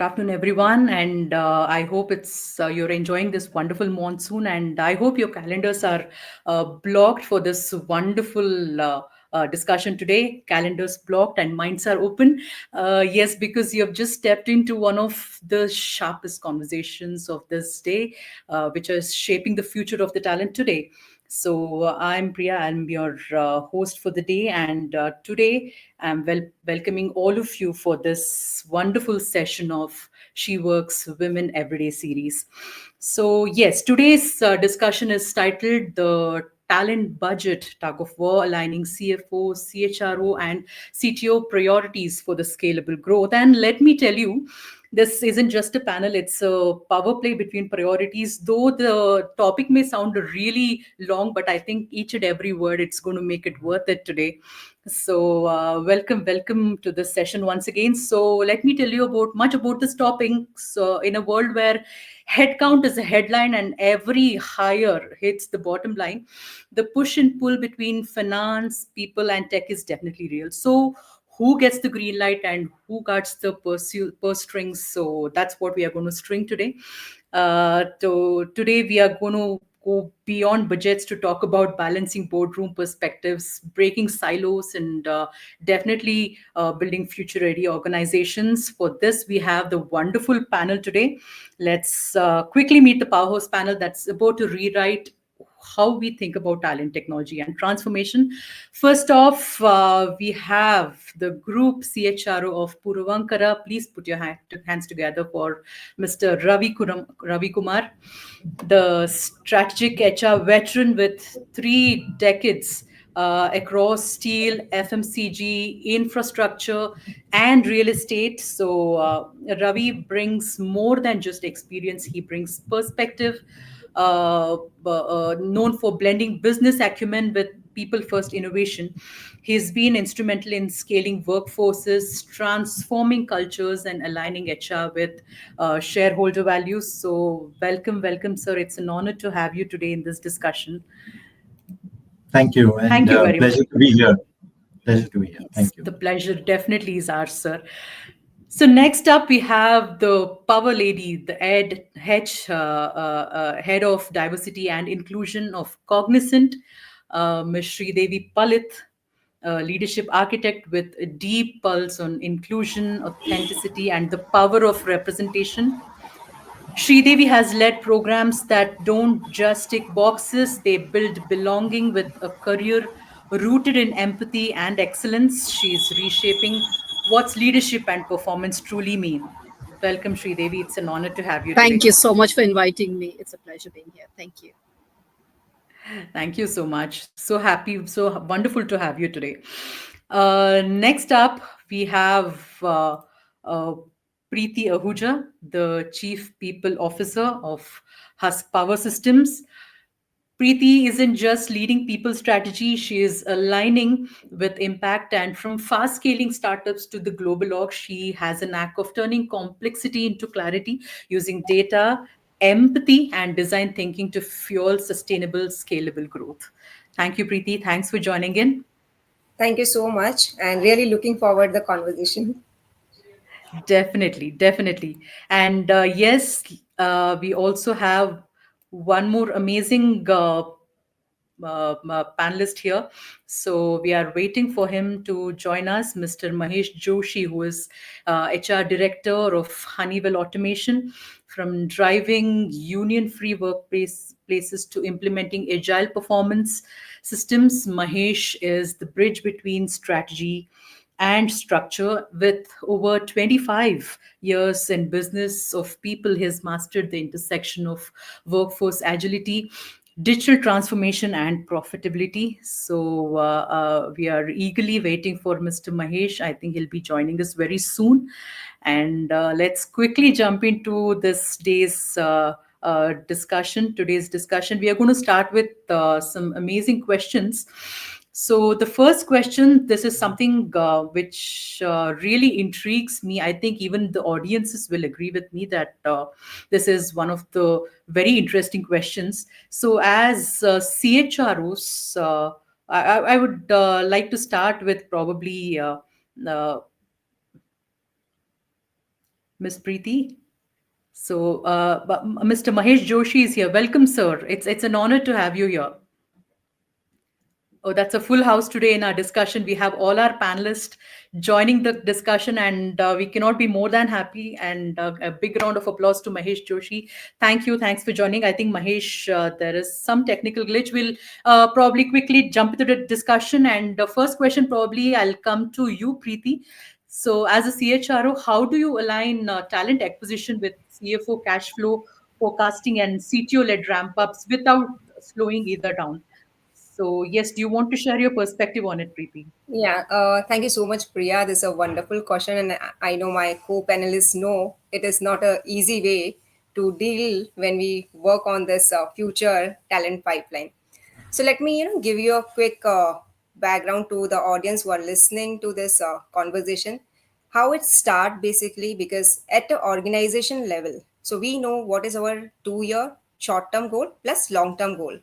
afternoon, everyone, and I hope it's you're enjoying this wonderful monsoon, and I hope your calendars are blocked for this wonderful discussion today. Calendars blocked and minds are open. Yes, because you have just stepped into one of the sharpest conversations of this day, which is shaping the future of the talent today. So I'm Priya. I'm your host for the day, and today I'm welcoming all of you for this wonderful session of SheWorks Women Everyday Series. So yes, today's discussion is titled "The Talent Budget Tug-of-War: Aligning CFO, CHRO, and CTO Priorities for the Scalable Growth." And let me tell you, this isn't just a panel, it's a power play between priorities. Though the topic may sound really long, but I think each and every word it's going to make it worth it today. So welcome to this session once again. So let me tell you about much about this topic. So in a world where headcount is a headline and every hire hits the bottom line, the push and pull between finance, people, and tech is definitely real. So who gets the green light and who guards the purse strings? So that's what we are going to string today. Today we are going to go beyond budgets to talk about balancing boardroom perspectives, breaking silos, and definitely building future-ready organizations. For this, we have the wonderful panel today. Let's quickly meet the powerhouse panel that's about to rewrite how we think about talent, technology, and transformation. First off, we have the group CHRO of Puravankara. Please put your hands together for Mr. Ravi Kumar, the strategic HR veteran with 3 decades across steel, FMCG, infrastructure, and real estate. So, Ravi brings more than just experience, he brings perspective, known for blending business acumen with people first innovation. He's been instrumental in scaling workforces, transforming cultures, and aligning HR with shareholder values. So, welcome, sir. It's an honor to have you today in this discussion. Thank you, and Thank you very much. pleasure to be here. Pleasure to be here. It's, Thank you. the pleasure definitely is ours, sir. So next up, we have the power lady, the head of diversity and inclusion of Cognizant, Ms. Sreedevi Palit, leadership architect with a deep pulse on inclusion, authenticity, and the power of representation. Sridevi has led programs that don't just tick boxes, they build belonging with a career rooted in empathy and excellence. She's reshaping what's leadership and performance truly mean. Welcome, Sridevi. It's an honor to have you Thank today. you so much for inviting me. It's a pleasure being here. Thank you. Thank you so much. So happy, so wonderful to have you today. Next up, we have uh, Preeti Ahuja, the Chief People Officer of Husk Power Systems. Preeti isn't just leading people strategy, she is aligning with impact. And from fast scaling startups to the global org, she has a knack of turning complexity into clarity using data, empathy, and design thinking to fuel sustainable, scalable growth. Thank you, Preeti. Thanks for joining in. Thank you so much, and really looking forward the conversation. Definitely. And yes, we also have one more amazing panelist here. So we are waiting for him to join us, Mr. Mahesh Joshi, who is HR Director of Honeywell Automation. From driving union-free places to implementing agile performance systems, Mahesh is the bridge between strategy and structure. With over 25 years in business of people, he has mastered the intersection of workforce agility, digital transformation, and profitability. So we are eagerly waiting for Mr. Mahesh. I think he'll be joining us very soon. And let's quickly jump into this day's today's discussion. We are going to start with some amazing questions. So the first question, this is something which really intrigues me. I think even the audiences will agree with me that this is one of the very interesting questions. So as CHROs, I would like to start with probably uh, Miss Preeti. So, Mr. Mahesh Joshi is here. Welcome, sir. It's an honor to have you here. Oh, that's a full house today in our discussion. We have all our panelists joining the discussion, and we cannot be more than happy. And a big round of applause to Mahesh Joshi. Thank you. Thanks for joining. I think, Mahesh, there is some technical glitch. We'll probably quickly jump into the discussion. And the first question, probably, I'll come to you, Preeti. So, as a CHRO, how do you align talent acquisition with CFO cash flow forecasting and CTO led ramp ups without slowing either down? So, yes, do you want to share your perspective on it, Preeti? Yeah, thank you so much, Priya. This is a wonderful question, and I know my co-panelists know it is not a easy way to deal when we work on this future talent pipeline. So let me, give you a quick background to the audience who are listening to this conversation. How it start basically, because at the organization level, so we know what is our 2 year short-term goal plus long-term goal.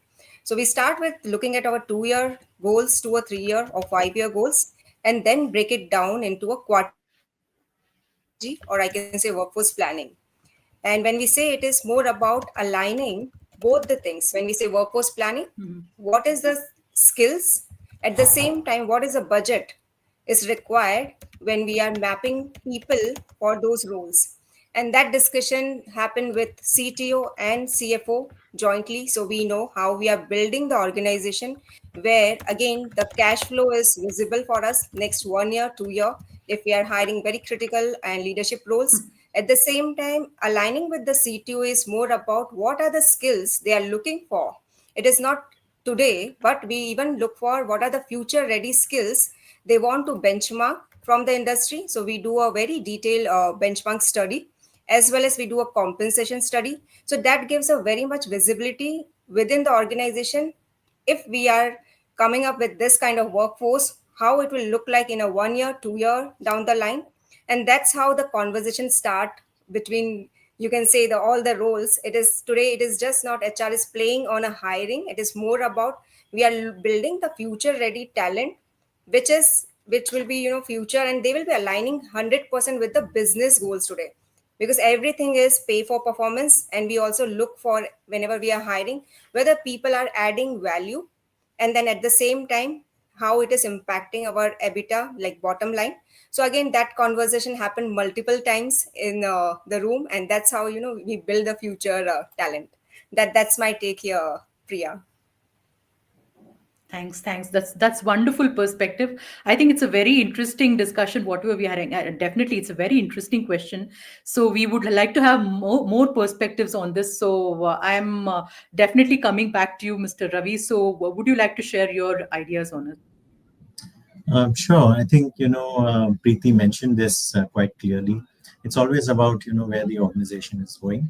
So we start with looking at our 2 year goals, 2 or 3 year or 5 year goals, and then break it down into a quarterly strategy, or I can say workforce planning. And when we say it is more about aligning both the things, when we say workforce planning, what is the skills, at the same time, what is the budget is required when we are mapping people for those roles. And that discussion happened with CTO and CFO jointly. So we know how we are building the organization where, again, the cash flow is visible for us next 1 year, 2 year, if we are hiring very critical and leadership roles. At the same time, aligning with the CTO is more about what are the skills they are looking for. It is not today, but we even look for what are the future ready skills they want to benchmark from the industry. So we do a very detailed benchmark study, as well as we do a compensation study. So that gives a very much visibility within the organization. If we are coming up with this kind of workforce, how it will look like in a 1 year, 2 year down the line. And that's how the conversation start between, you can say, the all the roles. It is today, it is just not HR is playing on a hiring. It is more about we are building the future ready talent, which will be, future, and they will be aligning 100% with the business goals today, because everything is pay for performance. And we also look for, whenever we are hiring, whether people are adding value, and then at the same time how it is impacting our EBITDA, like bottom line. So again, that conversation happened multiple times in the room, and that's how, we build the future talent. That's my take here, Priya. Thanks, thanks. That's wonderful perspective. I think it's a very interesting discussion. Whatever we are having, definitely, it's a very interesting question. So we would like to have more perspectives on this. So I'm definitely coming back to you, Mr. Ravi. So would you like to share your ideas on it? Sure. I think, Preeti mentioned this quite clearly. It's always about, where the organization is going.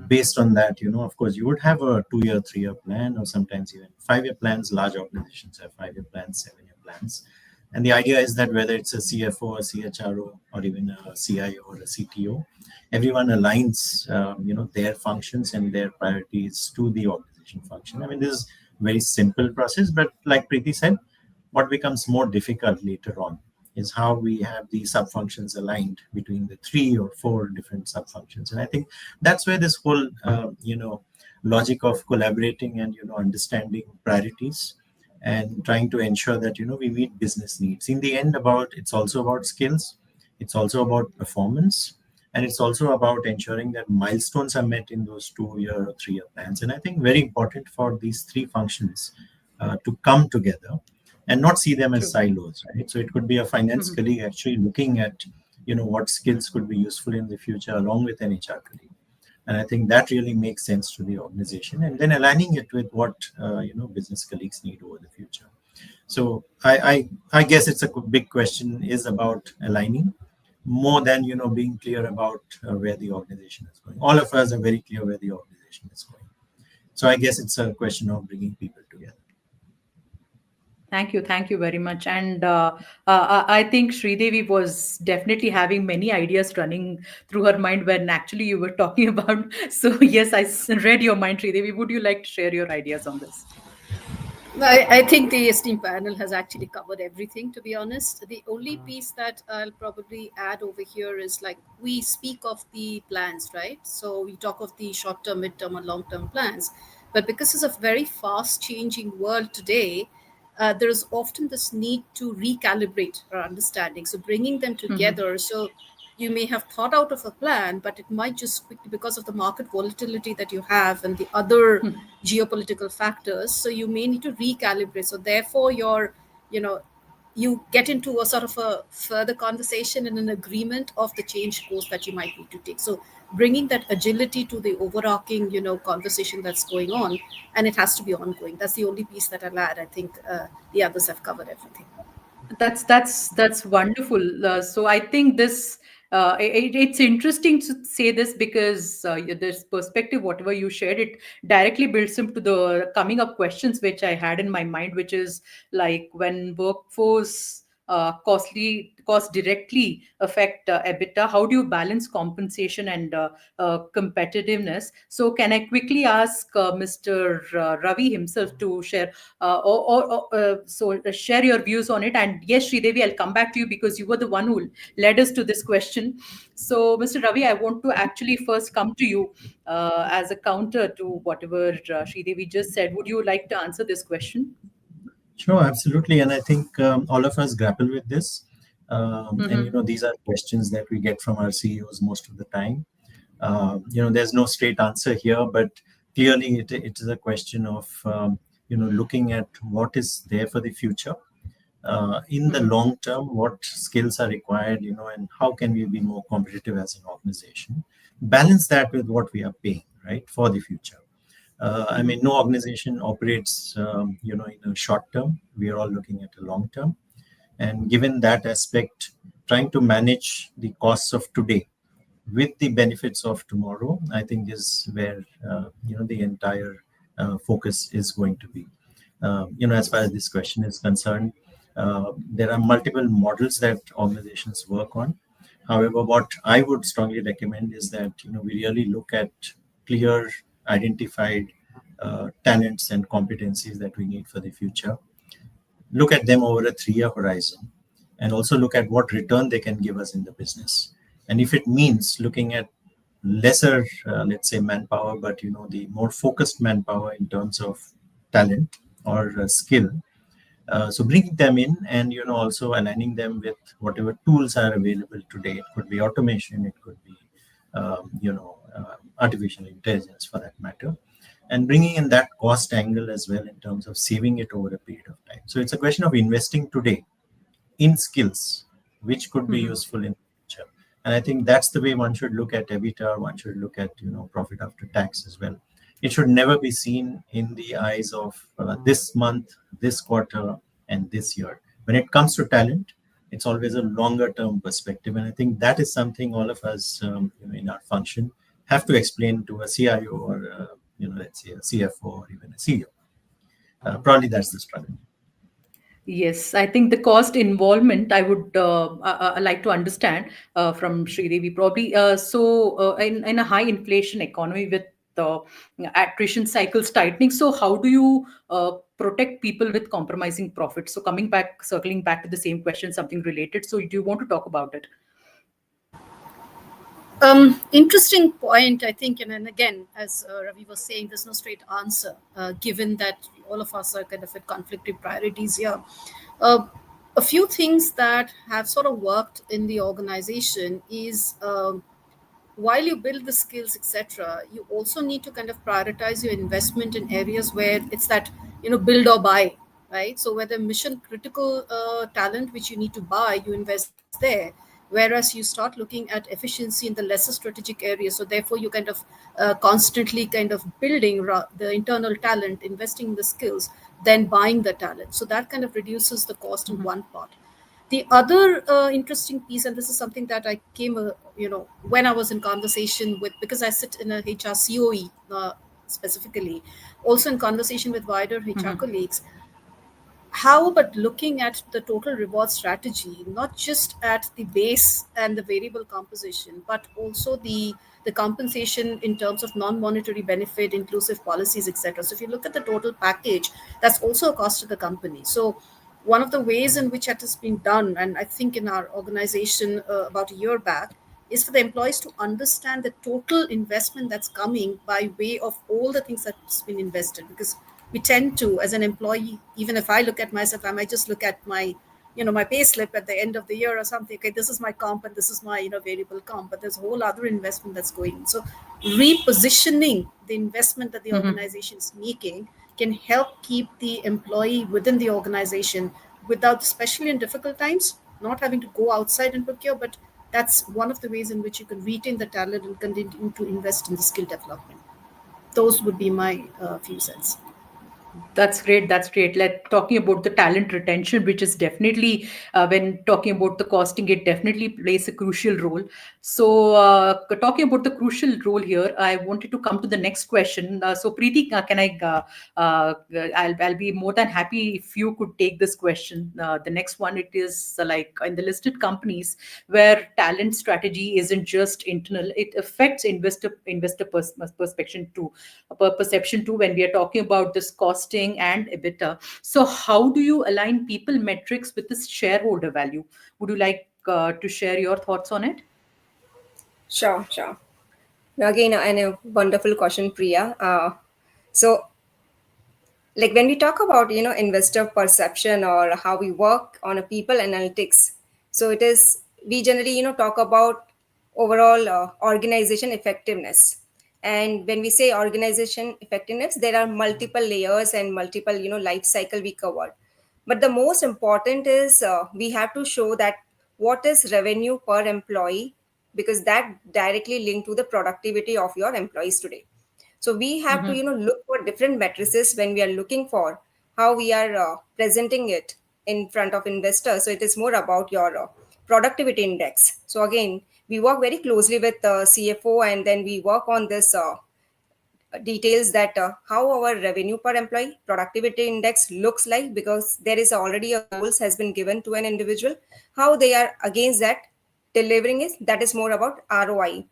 Based on that, of course, you would have a 2 year, 3 year plan, or sometimes even 5 year plans. Large organizations have 5 year plans, 7 year plans. And the idea is that whether it's a CFO, a CHRO, or even a CIO or a CTO, everyone aligns, their functions and their priorities to the organization function. I mean, this is a very simple process, but like Preeti said, what becomes more difficult later on is how we have the sub functions aligned between the 3 or 4 different sub functions. And I think that's where this whole, logic of collaborating and, understanding priorities and trying to ensure that, we meet business needs. In the end, it's also about skills, it's also about performance, and it's also about ensuring that milestones are met in those 2 year or 3 year plans. And I think very important for these three functions to come together and not see them as True. silos, right? So it could be a finance Mhm. colleague actually looking at, what skills could be useful in the future along with an HR colleague. And I think that really makes sense to the organization, and then aligning it with what business colleagues need over the future. So I guess it's a big question is about aligning more than being clear about where the organization is going. All of us are very clear where the organization is going. So I guess it's a question of bringing people together. Thank you very much. And I think Sreedevi was definitely having many ideas running through her mind when actually you were talking about. So yes, read your mind, Sreedevi. Would you like to share your ideas on this? I think the esteemed panel has actually covered everything, to be honest. The only piece that I'll probably add over here is like we speak of the plans, right? So we talk of the short term, mid term, and long term plans. But because it's a very fast changing world today, there is often this need to recalibrate our understanding. So bringing them together. So you may have thought out of a plan, but it might just because of the market volatility that you have and the other geopolitical factors. So you may need to recalibrate. So therefore, you know, you get into a sort of a further conversation and an agreement of the change course that you might need to take. So bringing that agility to the overarching, conversation that's going on, and it has to be ongoing. That's the only piece that I'll add. I think the others have covered everything. That's wonderful. So I think it's interesting to say this because this perspective, whatever you shared, it directly builds into the coming up questions which I had in my mind, which is like when workforce cost directly affect EBITDA, how do you balance compensation and competitiveness? So can I quickly ask Mr. Ravi himself to share share your views on it. And yes, Sridevi, I'll come back to you because you were the one who led us to this question. So, Mr. Ravi, I want to actually first come to you as a counter to whatever Sridevi just said. Would you like to answer this question? Sure, absolutely. And I think all of us grapple with this. And, Mm-hmm. these are questions that we get from our CEOs most of the time. There's no straight answer here, but clearly it is a question of, looking at what is there for the future. In the Mm-hmm. long term, what skills are required, and how can we be more competitive as an organization? Balance that with what we are paying, right, for the future. I mean, no organization operates, in a short term. We are all looking at a long term. And given that aspect, trying to manage the costs of today with the benefits of tomorrow, I think is where, the entire focus is going to be. As far as this question is concerned, there are multiple models that organizations work on. However, what I would strongly recommend is that we really look at clear, identified talents and competencies that we need for the future. Look at them over a 3-year horizon, and also look at what return they can give us in the business. And if it means looking at lesser, let's say, manpower, but the more focused manpower in terms of talent or skill, so bringing them in and also aligning them with whatever tools are available today. It could be automation, it could be artificial intelligence for that matter, and bringing in that cost angle as well in terms of saving it over a period of time. So it's a question of investing today in skills which could be Mm-hmm. useful in the future. And I think that's the way one should look at EBITDA. One should look at profit after tax as well. It should never be seen in the eyes of this month, this quarter, and this year. When it comes to talent, it's always a longer term perspective, and I think that is something all of us in our function have to explain to a CIO or let's say a CFO or even a CEO. Probably that's the struggle. Yes, I think the cost involvement I would like to understand from Sridevi probably. In a high inflation economy with the attrition cycles tightening, so how do you protect people with compromising profits? So coming back, circling back to the same question, something related. So do you want to talk about it? Interesting point, I think, and again, as Ravi was saying, there's no straight answer, given that all of us are kind of at conflicting priorities here. Uh, a few things that have sort of worked in the organization is while you build the skills, etc., you also need to kind of prioritize your investment in areas where it's that, build or buy, right? So whether mission critical talent which you need to buy, you invest there, whereas you start looking at efficiency in the lesser strategic areas. So therefore you kind of constantly kind of building the internal talent, investing in the skills, then buying the talent. So that kind of reduces the cost in one part. The other interesting piece, and this is something that I came, when I was in conversation with, because I sit in a HR COE specifically, also in conversation with wider HR Mm-hmm. colleagues. How about looking at the total reward strategy, not just at the base and the variable composition, but also the the compensation in terms of non-monetary benefit, inclusive policies, etc. So if you look at the total package, that's also a cost to the company. So one of the ways in which that has been done, and I think in our organization about a year back, is for the employees to understand the total investment that's coming by way of all the things that's been invested. Because we tend to, as an employee, even if I look at myself, I might just look at my, my pay slip at the end of the year or something. Okay, this is my comp and this is my, variable comp, but there's a whole other investment that's going in. So repositioning the investment that the Mhm. organization is making can help keep the employee within the organization without, especially in difficult times, not having to go outside and procure. But that's one of the ways in which you can retain the talent and continue to invest in the skill development. Those would be my few cents. That's great. That's great. Like talking about the talent retention, which is definitely when talking about the costing, it definitely plays a crucial role. So, talking about the crucial role here, I wanted to come to the next question. So, Preeti, can I? I'll be more than happy if you could take this question. The next one, it is like in the listed companies where talent strategy isn't just internal; it affects perspective too, perception too, when we are talking about this costing and EBITDA. So, how do you align people metrics with this shareholder value? Would you like to share your thoughts on it? Sure, sure. Now, again, and a wonderful question, Priya. So, like when we talk about investor perception or how we work on a people analytics, so it is we generally talk about overall organization effectiveness. And when we say organization effectiveness, there are multiple layers and multiple life cycle we covered. But the most important is we have to show that what is revenue per employee, because that directly linked to the productivity of your employees today. So we have to Mm-hmm. look for different matrices when we are looking for how we are presenting it in front of investors. So it is more about your productivity index. So again, we work very closely with CFO, and then we work on this details that how our revenue per employee productivity index looks like, because there is already a goals has been given to an individual, how they are against that delivering is, that is more about ROI.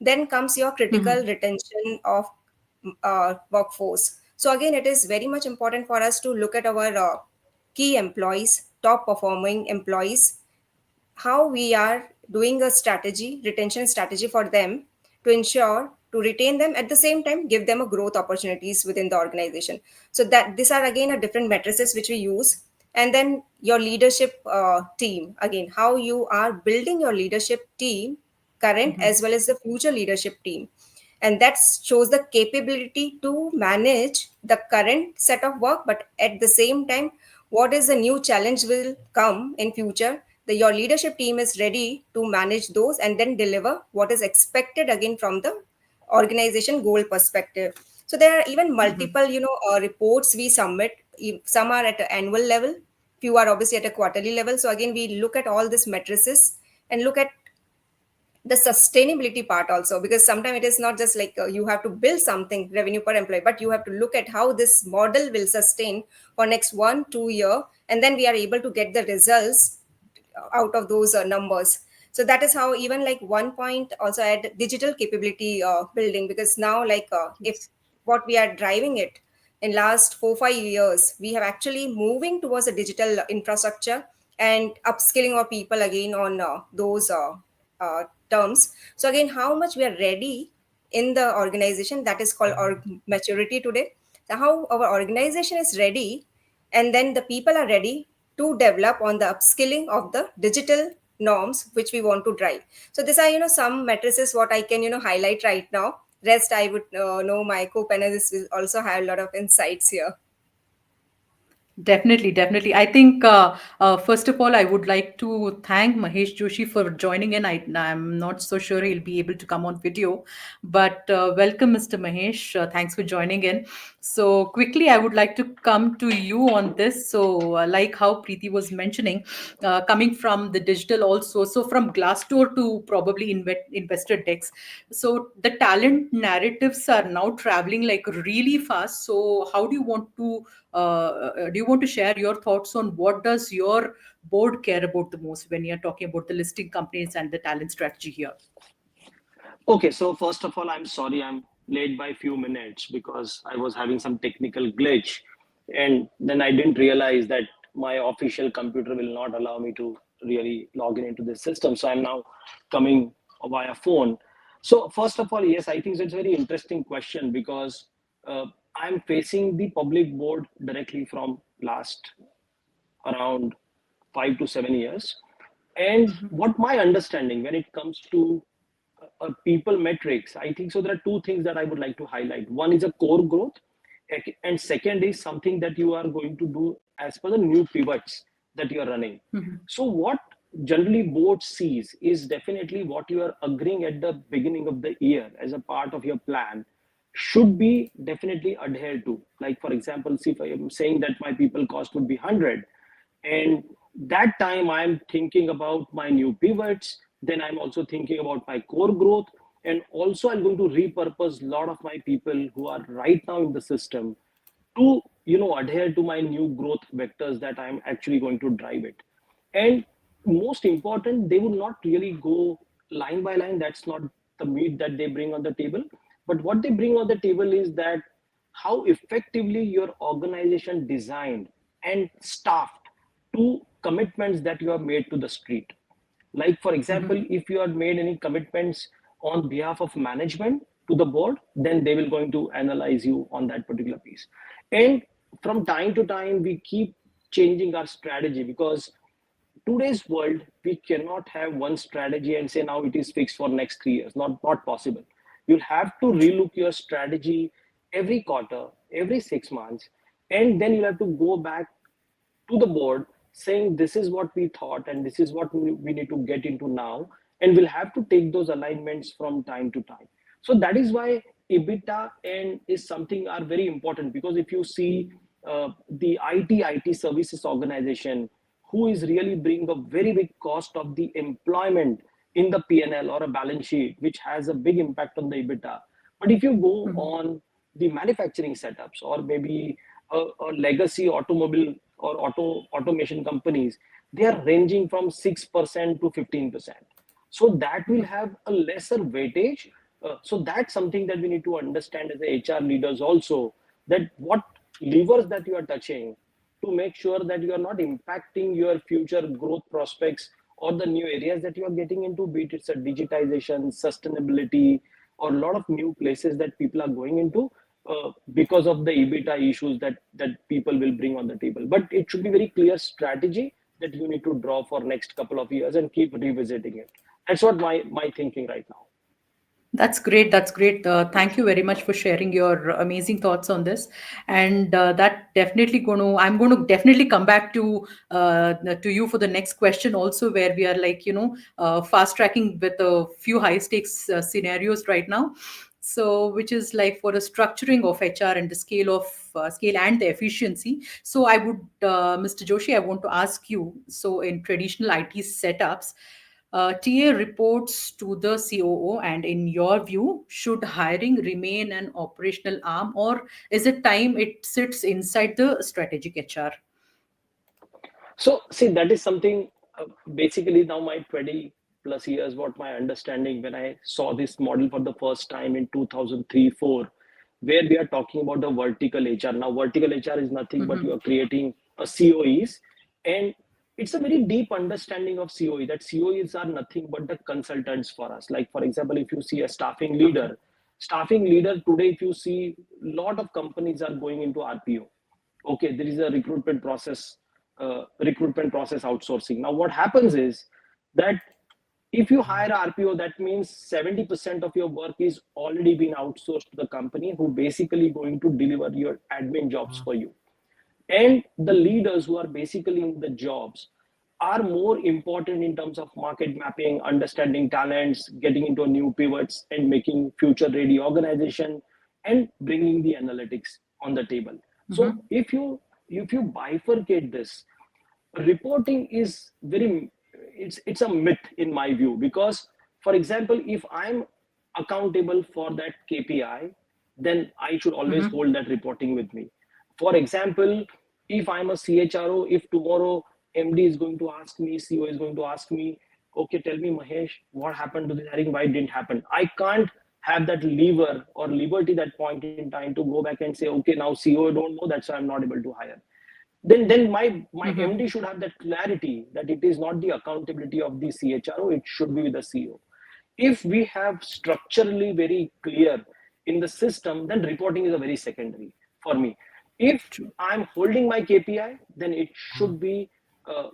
Then comes your critical Mm-hmm. retention of workforce. So again, it is very much important for us to look at our key employees, top performing employees, how we are doing a strategy, retention strategy for them, to ensure to retain them, at the same time give them a growth opportunities within the organization. So that these are again a different matrices which we use. And then your leadership team, again how you are building your leadership team, current Mm-hmm. as well as the future leadership team. And that shows the capability to manage the current set of work, but at the same time what is the new challenge will come in future, your leadership team is ready to manage those and then deliver what is expected again from the organization goal perspective. So there are even Mm-hmm. multiple reports we submit. Some are at an annual level, few are obviously at a quarterly level. So again, we look at all these matrices and look at the sustainability part also, because sometimes it is not just like you have to build something revenue per employee, but you have to look at how this model will sustain for next 1 2 year, and then we are able to get the results out of those numbers. So that is how, even like one point also add digital capability building, because now like if Yes. what we are driving it in last 4 5 years, we have actually moving towards a digital infrastructure and upskilling our people again on those terms. So again, how much we are ready in the organization, that is called maturity today. So how our organization is ready, and then the people are ready to develop on the upskilling of the digital norms which we want to drive. So these are some matrices what I can highlight right now. Rest I would know my co-panelists will also have a lot of insights here. Definitely, definitely. I think first of all, I would like to thank Mahesh Joshi for joining in. I'm not so sure he'll be able to come on video, but welcome, Mr. Mahesh. Thanks for joining in. So quickly, I would like to come to you on this. So, like how Preeti was mentioning, coming from the digital also, so from Glassdoor to probably investor decks. So the talent narratives are now traveling like really fast. So, how do you want to share your thoughts on what does your board care about the most when you're talking about the listing companies and the talent strategy here? Okay, so first of all, I'm sorry I'm late by a few minutes because I was having some technical glitch, and then I didn't realize that my official computer will not allow me to really log in into this system. So I'm now coming via phone. So first of all, yes, I think it's a very interesting question because uh, I'm facing the public board directly from last around 5 to 7 years. And what my understanding when it comes to people metrics, I think so. There are two things that I would like to highlight. One is a core growth, and second is something that you are going to do as per the new pivots that you are running. So, what generally board sees is definitely what you are agreeing at the beginning of the year as a part of your plan should be definitely adhered to. Like, for example, see if I am saying that my people cost would be 100, and that time I'm thinking about my new pivots, then I'm also thinking about my core growth, and also I'm going to repurpose a lot of my people who are right now in the system to adhere to my new growth vectors that I'm actually going to drive it. And most important, they would not really go line by line. That's not the meat that they bring on the table. But what they bring on the table is that how effectively your organization designed and staffed to commitments that you have made to the street. Like, for example, if you had made any commitments on behalf of management to the board, then they will going to analyze you on that particular piece. And from time to time, we keep changing our strategy because today's world, we cannot have one strategy and say now it is fixed for next 3 years. Not possible. You'll have to relook your strategy every quarter, every 6 months, and then you'll have to go back to the board saying this is what we thought and this is what we need to get into now, and we'll have to take those alignments from time to time. So that is why EBITDA and is something are very important, because if you see the IT services organization who is really bringing a very big cost of the employment in the P&L or a balance sheet, which has a big impact on the EBITDA. But if you go on the manufacturing setups or maybe a legacy automobile or automation companies, they are ranging from 6% to 15%. So that will have a lesser weightage. So that's something that we need to understand as HR leaders also, that what levers that you are touching to make sure that you are not impacting your future growth prospects or the new areas that you are getting into, be it it's a digitization, sustainability, or a lot of new places that people are going into because of the EBITDA issues that people will bring on the table. But it should be very clear strategy that you need to draw for next couple of years and keep revisiting it. That's what my thinking right now. That's great. That's great. Thank you very much for sharing your amazing thoughts on this. And that definitely going to, I'm going to definitely come back to you for the next question also, where we are like, fast tracking with a few high stakes scenarios right now. So, which is like for the structuring of HR and the scale and the efficiency. So, I would, Mr. Joshi, I want to ask you. So, in traditional IT setups, TA reports to the COO, and in your view, should hiring remain an operational arm, or is it time it sits inside the strategic HR? So see, that is something basically now my 20 plus years, what my understanding when I saw this model for the first time in 2003-4, where we are talking about the vertical HR. Now, vertical HR is nothing but you are creating a COEs, and it's a very deep understanding of COE, that COEs are nothing but the consultants for us. Like, for example, if you see a staffing leader today, if you see a lot of companies are going into RPO. Okay, there is a recruitment process outsourcing. Now what happens is that if you hire RPO, that means 70% of your work is already been outsourced to the company who basically going to deliver your admin jobs for you. And the leaders who are basically in the jobs are more important in terms of market mapping, understanding talents, getting into a new pivots, and making future ready organization, and bringing the analytics on the table. So if you bifurcate this, reporting is very, it's a myth in my view, because for example, if I'm accountable for that KPI, then I should always hold that reporting with me. For example, if I'm a CHRO, if tomorrow MD is going to ask me, CEO is going to ask me, okay, tell me, Mahesh, what happened to this hiring? Why it didn't happen? I can't have that lever or liberty that point in time to go back and say, okay, now CEO don't know, that's why I'm not able to hire. Then my Mm-hmm. MD should have that clarity that it is not the accountability of the CHRO, it should be with the CEO. If we have structurally very clear in the system, then reporting is a very secondary for me. If True. I'm holding my KPI, then it should be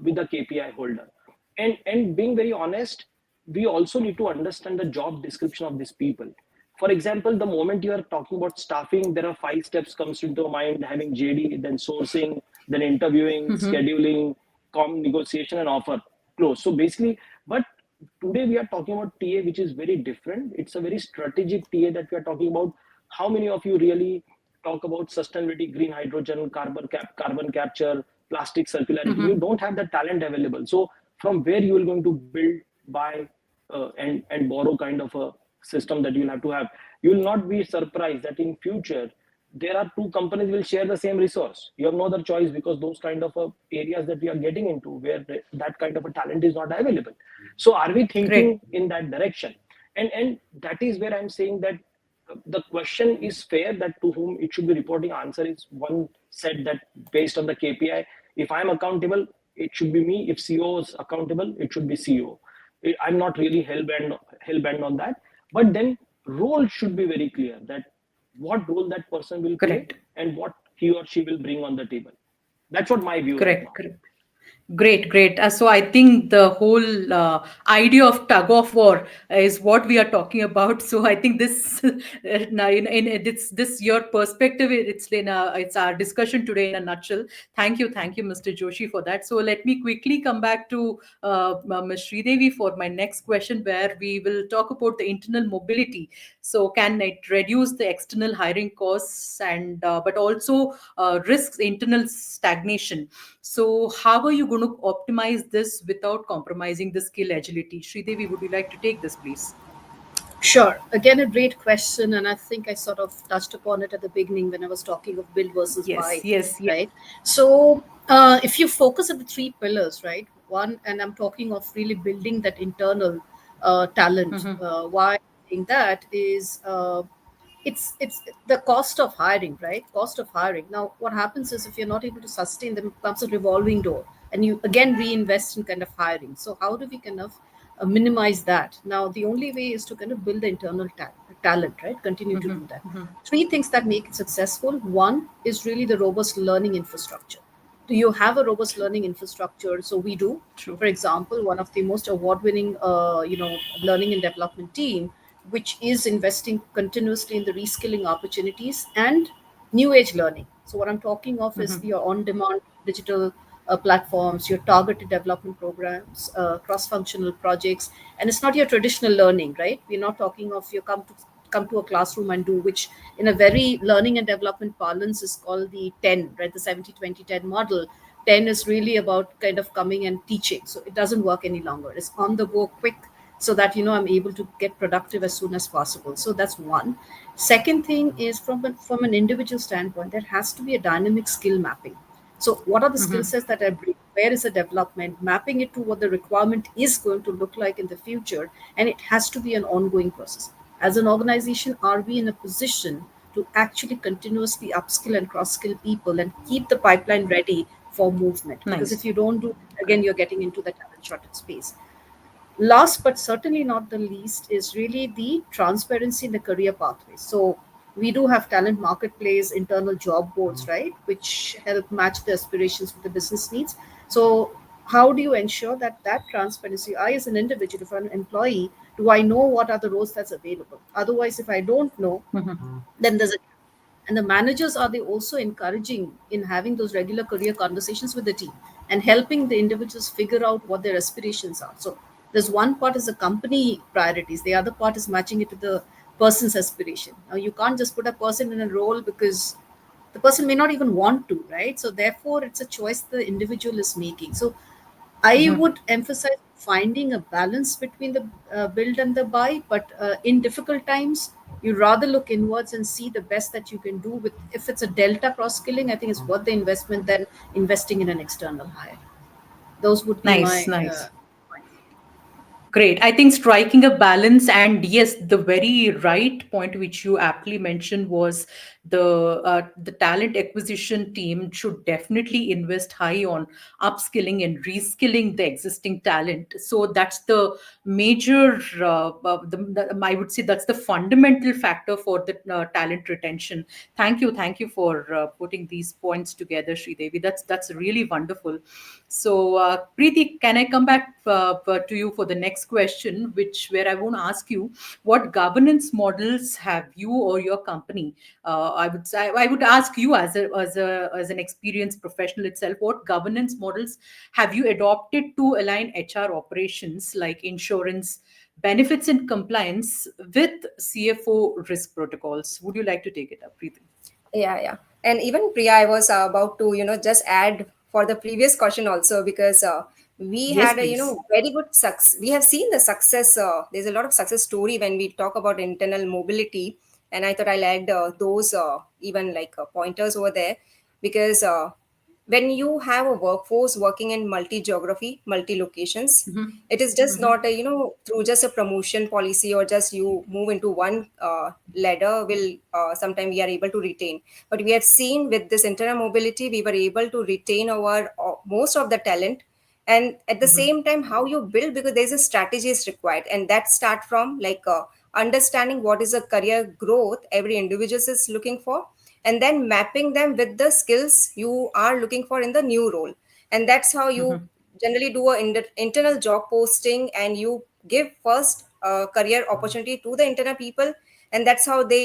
with the KPI holder. And being very honest, we also need to understand the job description of these people. For example, the moment you are talking about staffing, there are 5 steps comes into mind: having JD, then sourcing, then interviewing, Mm-hmm. scheduling, negotiation, and offer close. So basically, but today we are talking about TA, which is very different. It's a very strategic TA that we are talking about. How many of you really talk about sustainability, green hydrogen, carbon capture, plastic circularity? You Mm-hmm. don't have the talent available. So from where you are going to build, buy, and borrow kind of a system that you'll have to have. You will not be surprised that in future there are two companies will share the same resource. You have no other choice, because those kind of areas that we are getting into where that kind of a talent is not available. So are we Great. thinking in that direction? And that is where I'm saying that the question is fair, that to whom it should be reporting. Answer is one said that based on the KPI, if I'm accountable, it should be me. If CEO is accountable, it should be CEO. I'm not really hell bent on that. But then role should be very clear, that what role that person will play Correct. and what he or she will bring on the table. That's what my view right Correct. now. Correct. Great, great. So I think the whole idea of tug of war is what we are talking about. So I think this, now in this your perspective, it's our discussion today in a nutshell. Thank you, Mr. Joshi, for that. So let me quickly come back to Ms. Sreedevi for my next question, where we will talk about the internal mobility. So can it reduce the external hiring costs, and but also risks internal stagnation? So, how are you going to optimize this without compromising the skill agility? Sridevi, would you like to take this, please? Sure. Again, a great question. And I think I sort of touched upon it at the beginning when I was talking of build versus Yes, buy, yes, yes. right? So, if you focus on the three pillars, right? One, and I'm talking of really building that internal talent. Mm-hmm. Why I'm saying that is it's the cost of hiring, right? Cost of hiring. Now, what happens is if you're not able to sustain, then it becomes a revolving door, and you again reinvest in kind of hiring. So, how do we kind of minimize that? Now, the only way is to kind of build the internal talent, right? Continue to Mm-hmm. do that. Mm-hmm. Three things that make it successful. One is really the robust learning infrastructure. Do you have a robust learning infrastructure? So we do. True. For example, one of the most award-winning, learning and development team, which is investing continuously in the reskilling opportunities and new age learning. So what I'm talking of is Mm-hmm. your on-demand digital platforms, your targeted development programs, cross-functional projects, and it's not your traditional learning, right? We're not talking of you come to a classroom and do, which in a very learning and development parlance is called the 10, right? The 70-20-10 model. 10 is really about kind of coming and teaching. So it doesn't work any longer. It's on the go quick, so that I'm able to get productive as soon as possible. So that's one. Second thing is from an individual standpoint, there has to be a dynamic skill mapping. So what are the skill Mm-hmm. sets that I bring? Where is the development? Mapping it to what the requirement is going to look like in the future. And it has to be an ongoing process. As an organization, are we in a position to actually continuously upskill and cross skill people and keep the pipeline ready for movement? Because Nice. if you don't do, again, Correct. you're getting into the talent shortage space. Last but certainly not the least is really the transparency in the career pathways. So we do have talent marketplace, internal job boards, right, which help match the aspirations with the business needs. So how do you ensure that that transparency, I as an individual, if I'm an employee, do I know what are the roles that's available? Otherwise, if I don't know, Mm-hmm. then there's a, and the managers, are they also encouraging in having those regular career conversations with the team and helping the individuals figure out what their aspirations are? So there's one part is the company priorities, the other part is matching it to the person's aspiration. Now you can't just put a person in a role because the person may not even want to, right? So therefore it's a choice the individual is making. So I Mm-hmm. would emphasize finding a balance between the build and the buy, but in difficult times, you rather look inwards and see the best that you can do. With if it's a delta cross skilling, I think it's worth the investment than investing in an external hire. Those would be Nice, my nice. points. Great. I think striking a balance, and yes, the very right point which you aptly mentioned was the talent acquisition team should definitely invest high on upskilling and reskilling the existing talent. So that's the major, I would say that's the fundamental factor for the talent retention. Thank you for putting these points together, Sridevi. That's really wonderful. So, Preeti, can I come back to you for the next question, which where I want to ask you, what governance models have you or your company? I would ask you as an experienced professional itself, what governance models have you adopted to align HR operations like insurance, benefits, and compliance with CFO risk protocols? Would you like to take it up, Preeti? Yeah, yeah. And even Priya, I was about to, just add for the previous question also, because we Yes, had a, please. very good success. We have seen the success. There's a lot of success story when we talk about internal mobility. And I thought I'll add those even like pointers over there, because when you have a workforce working in multi geography, multi locations, Mhm. it is just Mhm. not a, through just a promotion policy or just you move into one ladder will sometime we are able to retain. But we have seen with this internal mobility, we were able to retain our most of the talent. And at the Mhm. same time, how you build, because there's a strategy is required, and that start from like understanding what is a career growth every individual is looking for, and then mapping them with the skills you are looking for in the new role. And that's how you Mhm. generally do a internal job posting, and you give first career opportunity to the internal people, and that's how they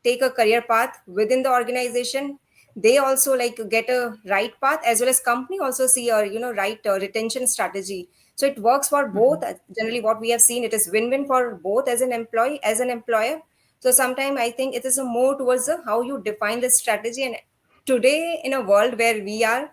take a career path within the organization. They also like get a right path, as well as company also see a right retention strategy. So it works for both. Mhm. Generally what we have seen, it is win-win for both, as an employee, as an employer. So sometimes I think it is a more towards the how you define the strategy. And today in a world where we are,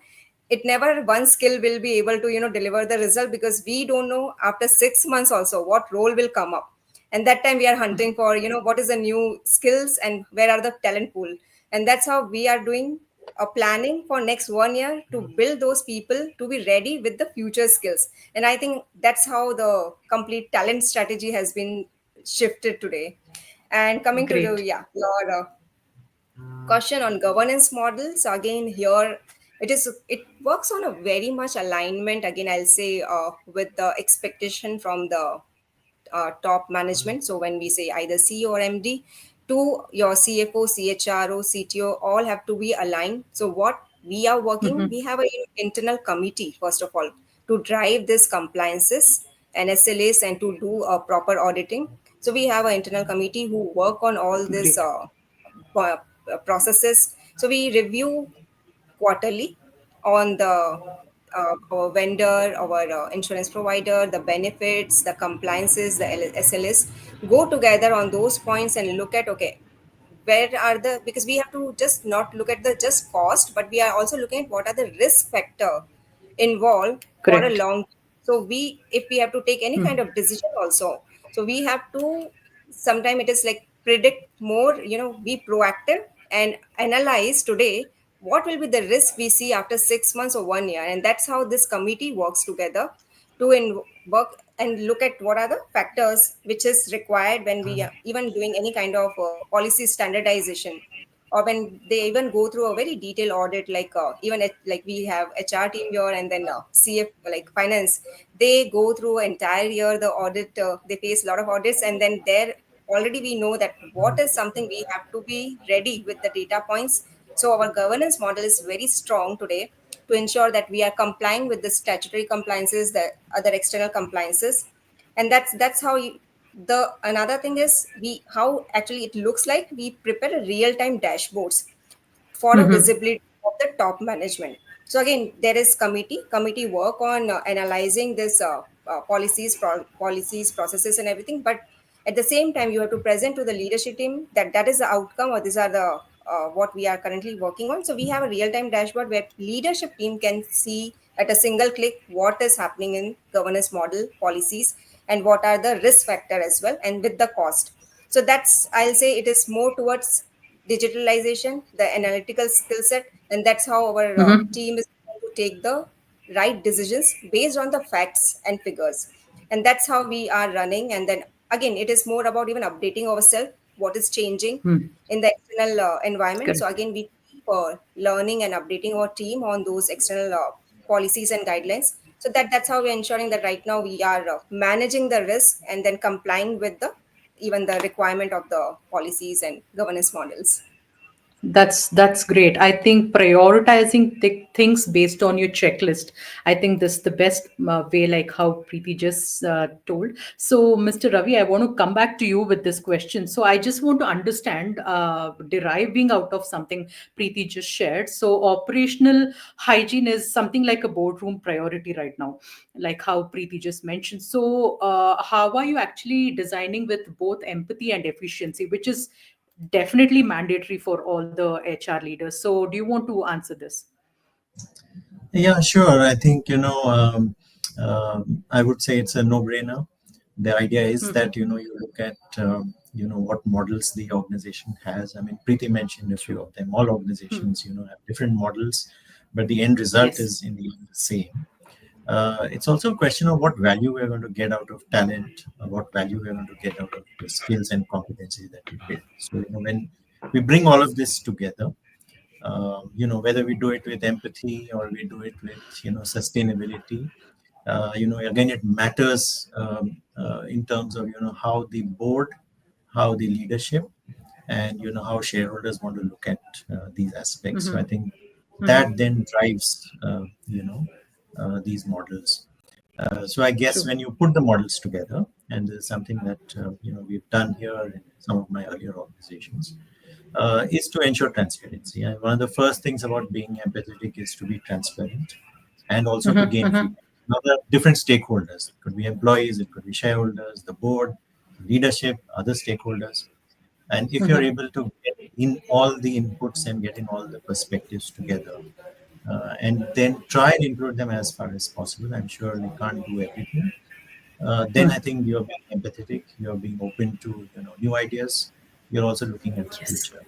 it never one skill will be able to deliver the result, because we don't know after 6 months also what role will come up. And that time we are hunting for what is the new skills and where are the talent pool. And that's how we are doing a planning for next 1 year to build those people to be ready with the future skills. And I think that's how the complete talent strategy has been shifted today. And coming to the Great. your question on governance models, again here it works on a very much alignment, again I'll say, with the expectation from the top management. So when we say either CEO or MD to your CFO, CHRO, CTO, all have to be aligned. So what we are working, we Mhm. have a internal committee first of all to drive this compliances and SLAs and to do a proper auditing. So we have an internal committee who work on all this Great. processes. So we review quarterly on the our vendor, our insurance provider, the benefits, the compliances, the SLS, go together on those points and look at, okay, where are the, because we have to just not look at the just cost, but we are also looking at what are the risk factor involved for a Correct. long. So we, if we have to take any kind Mhm. of decision also, so we have to, sometime it is like predict more, be proactive and analyze today what will be the risk we see after 6 months or 1 year. And that's how this committee works together to work and look at what are the factors which is required when we are even doing any kind of policy standardization, or when they even go through a very detailed audit, like even at, like we have HR team here, and then CF like finance, they go through entire year the audit, they face a lot of audits, and then there already we know that what is something we have to be ready with the data points. So our governance model is very strong today to ensure that we are complying with the statutory compliances, the other external compliances. And that's how you, the another thing is we how actually it looks like we prepare a real time dashboards for a Mhm. visibility of the top management. So again, there is committee work on analyzing this policies, processes, and everything. But at the same time, you have to present to the leadership team that that is the outcome, or these are the what we are currently working on. So we have a real time dashboard where leadership team can see at a single click what is happening in governance model policies, and what are the risk factor as well, and with the cost. So that's, I'll say, it is more towards digitalization, the analytical skill set, and that's how our Mhm. team is going to take the right decisions based on the facts and figures. and that's how we are running. And then again, it is more about even updating ourselves, what is changing Hmm. in the external environment. So Correct. again, we keep learning and updating our team on those external policies and guidelines. So that's how we're ensuring that right now we are managing the risk and then complying with the even the requirement of the policies and governance models. That's great. I think prioritizing things based on your checklist. I think this is the best way, like how Preeti just told. So, Mr. Ravi, I want to come back to you with this question. So, I just want to understand, deriving out of something Preeti just shared. So, operational hygiene is something like a boardroom priority right now, like how Preeti just mentioned. So, how are you actually designing with both empathy and efficiency, which is definitely mandatory for all the HR leaders? So, do you want to answer this? Yeah, sure. I think, I would say it's a no-brainer. The idea is that, you look at, what models the organization has. I mean, Preeti mentioned a few True. of them. All organizations, have different models, but the end result Yes. is in the end the same. It's also a question of what value we're going to get out of talent, what value we're going to get out of the skills and competencies that we build. So, when we bring all of this together, whether we do it with empathy or we do it with, sustainability, again, it matters in terms of, how the board, how the leadership, and, how shareholders want to look at these aspects. So I think that then drives, these models. So I guess True. when you put the models together, and this is something that we've done here in some of my earlier organizations, is to ensure transparency. And one of the first things about being empathetic is to be transparent and also to gain feedback. Now, there are different stakeholders. It could be employees, it could be shareholders, the board, leadership, other stakeholders. And if you're able to get in all the inputs and get in all the perspectives together, and then try and include them as far as possible. I'm sure we can't do everything. Then I think you're being empathetic. You're being open to new ideas. You're also looking at the Yes. future.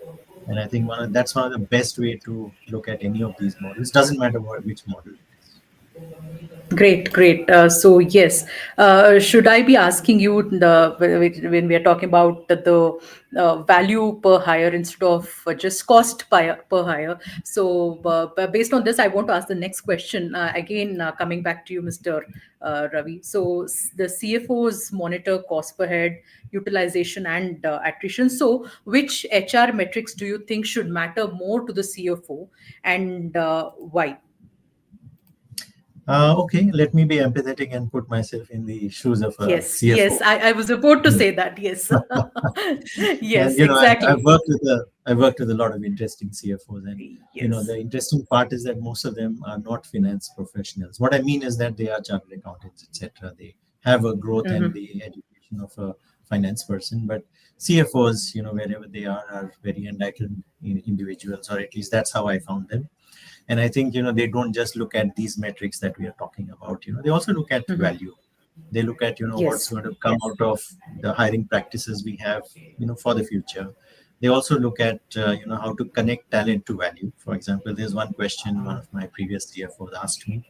And I think that's one of the best way to look at any of these models. Doesn't matter which model it is. Great, great. So yes, should I be asking you when we are talking about the value per hire instead of just cost per hire? So but based on this, I want to ask the next question again. Coming back to you, Mr. Ravi. So the CFOs monitor cost per head, utilization, and attrition. So which HR metrics do you think should matter more to the CFO, and why? Okay, let me be empathetic and put myself in the shoes of a Yes, yes. CFO. I was about to say that. Yes. And Yes, I've exactly. worked with a lot of interesting CFOs, and Yes. the interesting part is that most of them are not finance professionals. What I mean is that they are chartered accountants, etc. They have a growth and the education of a finance person, but CFOs, wherever they are very entitled individuals, or at least that's how I found them. And I think they don't just look at these metrics that we are talking about. They also look at value. They look at what's Yes. going to come out of the hiring practices we have for the future. They also look at how to connect talent to value. For example, there's one question one of my previous CFOs asked me,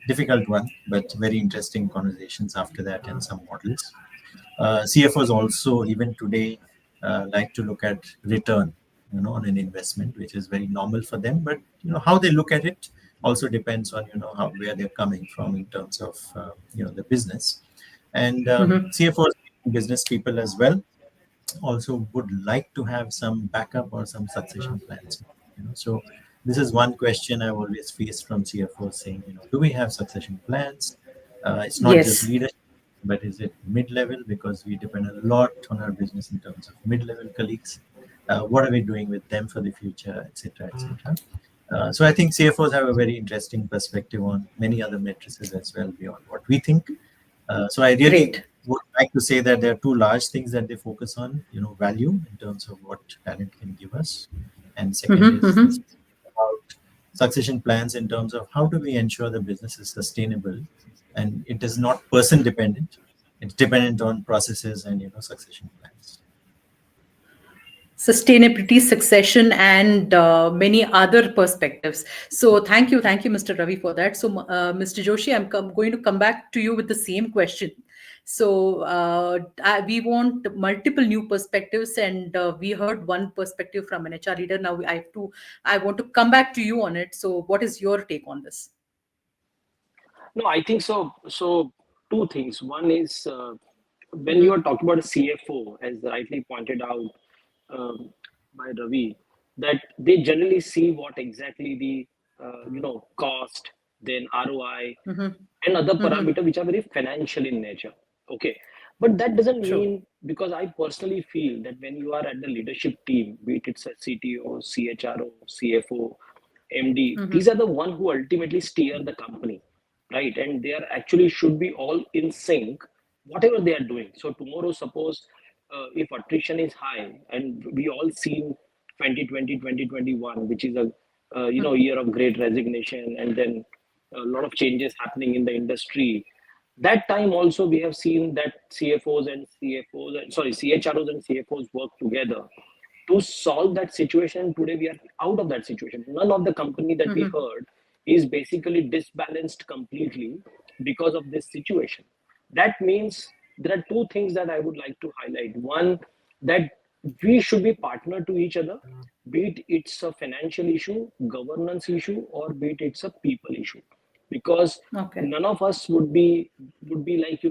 difficult one, but very interesting conversations after that and some models. CFOs also, even today, like to look at return, on an investment, which is very normal for them. But how they look at it also depends on how where they're coming from in terms of the business. And CFOs, business people as well, also would like to have some backup or some succession plans. So this is one question I've always faced from CFOs saying, do we have succession plans? It's not just Yes. leadership, but is it mid-level? Because we depend a lot on our business in terms of mid-level colleagues. What are we doing with them for the future, etc., etc. So I think CFOs have a very interesting perspective on many other matrices as well beyond what we think. So I really Great. would like to say that there are two large things that they focus on, value in terms of what talent can give us. And second is this about succession plans in terms of how do we ensure the business is sustainable and it is not person dependent. It's dependent on processes and, succession plans. Sustainability, succession, and many other perspectives. So thank you, Mr. Ravi, for that. So, Mr. Joshi, I'm going to come back to you with the same question. So we want multiple new perspectives, and we heard one perspective from an HR leader. Now I want to come back to you on it. So what is your take on this? No, I think so. So two things. One is when you Mm-hmm. are talking about a CFO, as rightly pointed out by Ravi, that they generally see what exactly the cost, then ROI, Mm-hmm. and other Mm-hmm. parameters which are very financial in nature. Okay, but that doesn't True. mean, because I personally feel that when you are at the leadership team, be it it's a CTO, CHRO, CFO, MD, these Mm-hmm. are the one who ultimately steer the company, right? And they are actually should be all in sync, whatever they are doing. So tomorrow, suppose if attrition is high, and we all seen 2020, 2021, which is a year of great resignation, and then a lot of changes happening in the industry. That time also we have seen that CHROs and CFOs work together to solve that situation. Today we are out of that situation. None of the company that we Mm-hmm. heard is basically disbalanced completely because of this situation. That means there are two things that I would like to highlight. One, that we should be partner to each other, be it it's a financial issue, governance issue, or be it it's a people issue, because Okay. none of us would be like,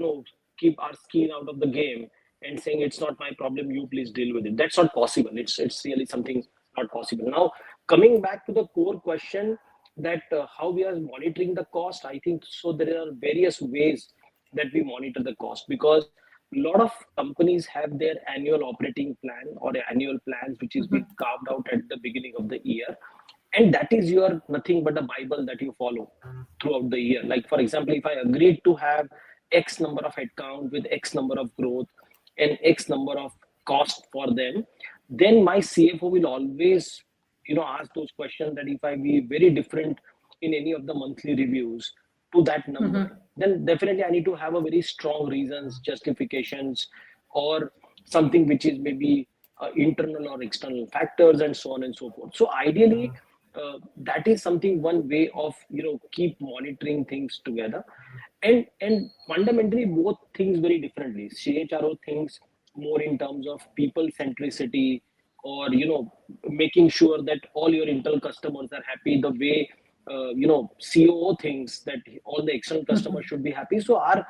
keep our skin out of the game and saying it's not my problem, you please deal with it. That's not possible. It's really something not possible. Now, coming back to the core question, that how we are monitoring the cost, I think so there are various ways that we monitor the cost, because a lot of companies have their annual operating plan or annual plans which is being carved out at the beginning of the year, and that is your nothing but a bible that you follow throughout the year. Like, for example, if I agreed to have x number of headcount with x number of growth and x number of cost for them, then my CFO will always ask those questions, that if I be very different in any of the monthly reviews to that number, Mm-hmm. then definitely I need to have a very strong reasons, justifications, or something which is maybe internal or external factors, and so on and so forth. So ideally, that is something, one way of keep monitoring things together. And fundamentally both things very differently. CHRO thinks more in terms of people centricity, or making sure that all your internal customers are happy, the way COO thinks that all the external customers should be happy. So our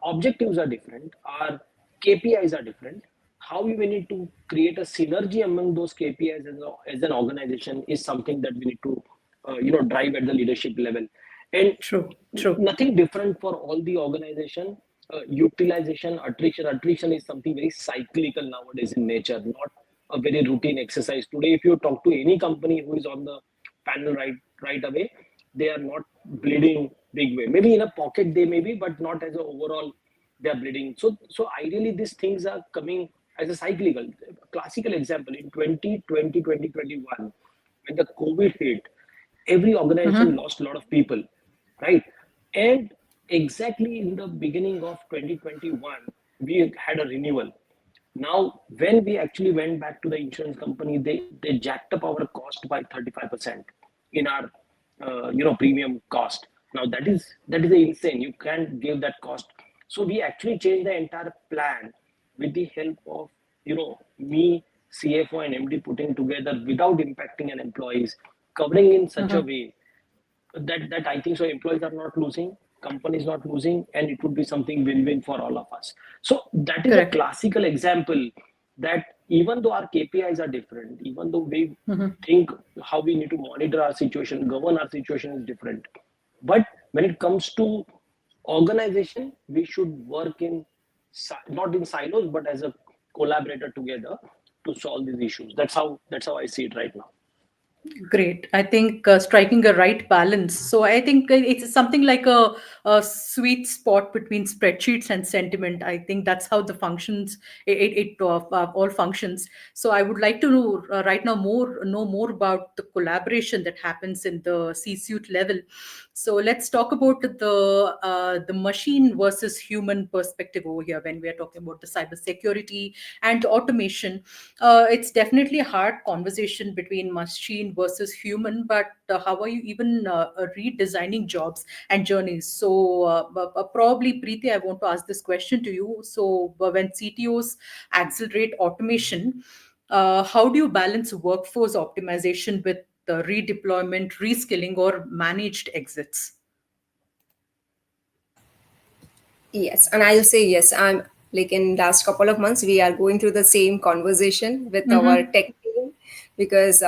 objectives are different, our KPIs are different. How we need to create a synergy among those KPIs as an organization is something that we need to drive at the leadership level. And True. True. nothing different for all the organization. Utilization, attrition is something very cyclical nowadays in nature, not a very routine exercise. Today, if you talk to any company who is on the panel right away, they are not bleeding big way. Maybe in a pocket they may be, but not as a overall they are bleeding. So ideally these things are coming as a cyclical. Classical example, in 2020 2021, when the COVID hit, every organization Mm-hmm. lost a lot of people, right? And exactly in the beginning of 2021, we had a renewal. Now, when we actually went back to the insurance company, they jacked up our cost by 35% in our premium cost. Now that is insane. You can't give that cost. So we actually changed the entire plan with the help of me, CFO and MD putting together without impacting an employees, covering in such a Mm-hmm. way that I think so employees are not losing, company is not losing, and it would be something win-win for all of us. So that is a Correct. classical example, that even though our KPIs are different, even though we Mm-hmm. think how we need to monitor our situation, govern our situation is different. But when it comes to organization, we should work in not in silos, but as a collaborator together to solve these issues. That's how I see it right now. Great. I think striking a right balance. So I think it's something like a sweet spot between spreadsheets and sentiment. I think that's how the functions it all functions. So I would like to know right now know more about the collaboration that happens in the C-suite level. So let's talk about the machine versus human perspective over here when we are talking about the cybersecurity and automation. It's definitely a hard conversation between machine versus human, but how are you even redesigning jobs and journeys? So So, probably, Preeti, I want to ask this question to you. So, when CTOs accelerate automation, how do you balance workforce optimization with redeployment, reskilling, or managed exits? Yes, and I'll say yes. I'm like in last couple of months, we are going through the same conversation with our Mm-hmm. tech team because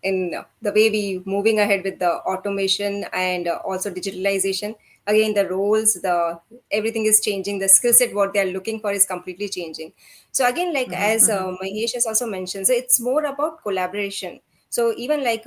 in the way we moving ahead with the automation and also digitalization, again the roles, the everything is changing. The skill set what they are looking for is completely changing. So again, like as Mm-hmm. Mahesh has also mentioned, so it's more about collaboration. So even like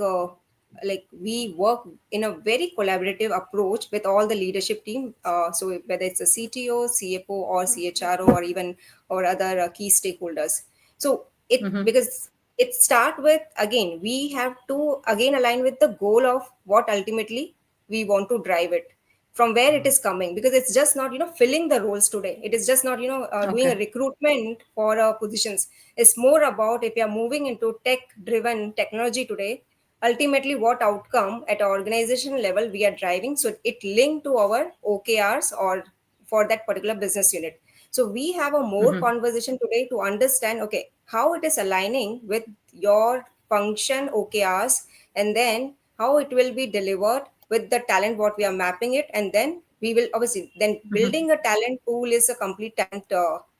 we work in a very collaborative approach with all the leadership team, so whether it's a CTO, CFO, or CHRO, or even or other key stakeholders. So it Mm-hmm. because it start with, again we have to again align with the goal of what ultimately we want to drive it, from where it is coming, because it's just not filling the roles today. It is just not doing a Okay. recruitment for positions. It's more about, if you are moving into tech driven technology today, ultimately what outcome at an organization level we are driving, so it linked to our OKRs or for that particular business unit. So we have a more Mm-hmm. conversation today to understand, okay, how it is aligning with your function OKRs, and then how it will be delivered with the talent what we are mapping it. And then we will obviously then Mm-hmm. building a talent pool is a complete talent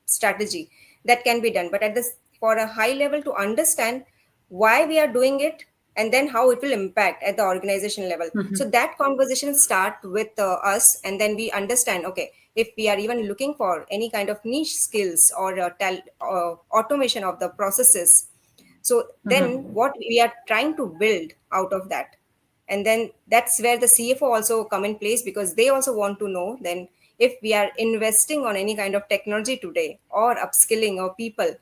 strategy that can be done, but at this for a high level to understand why we are doing it, and then how it will impact at the organization level. Mm-hmm. So that conversation start with us, and then we understand, okay, if we are even looking for any kind of niche skills or automation of the processes, so then Mm-hmm. what we are trying to build out of that. And then that's where the CFO also come in place, because they also want to know then if we are investing on any kind of technology today or upskilling our people,